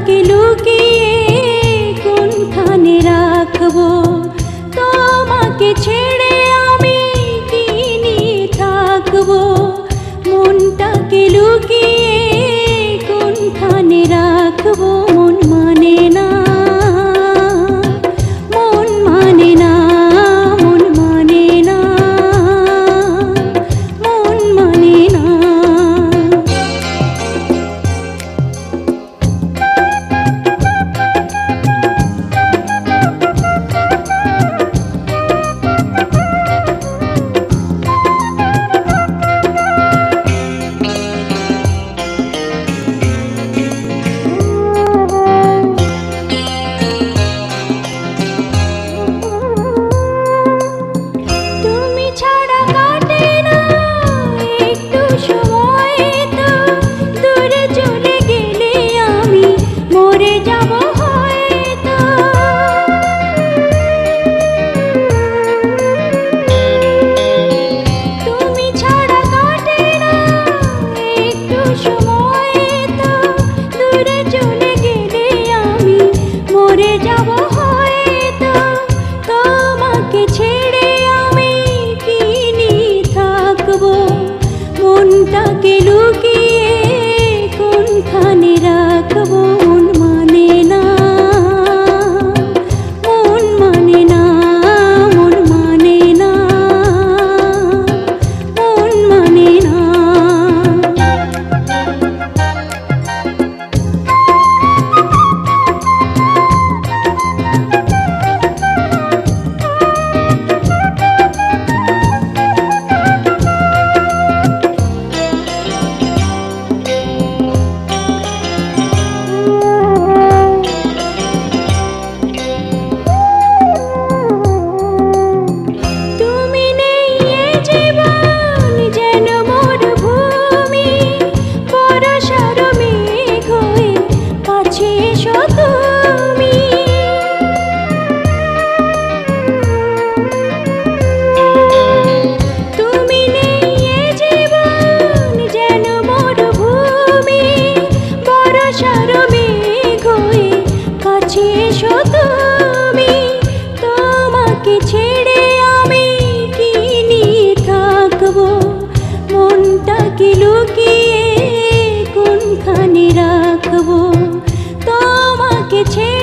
মনটাকে লুকিয়ে কোনখানে রাখবো, তোমাকে ছেড়ে আমি কি নিয়ে থাকবো। মনটাকে লুকিয়ে কোনখানে রাখবো, মন মানে না, মন মানে না, মন মানে না, মন মানে না। মনটাকে লুকিয়ে কোনখানে রাখবো, মন মানে না, মন মানে না, মন মানে না, মন মানে না। তোমাকে ছেড়ে আমি কি নিয়ে থাকবো, মনটাকে লুকিয়ে কোনখানে রাখবো, তোমাকে ছেড়ে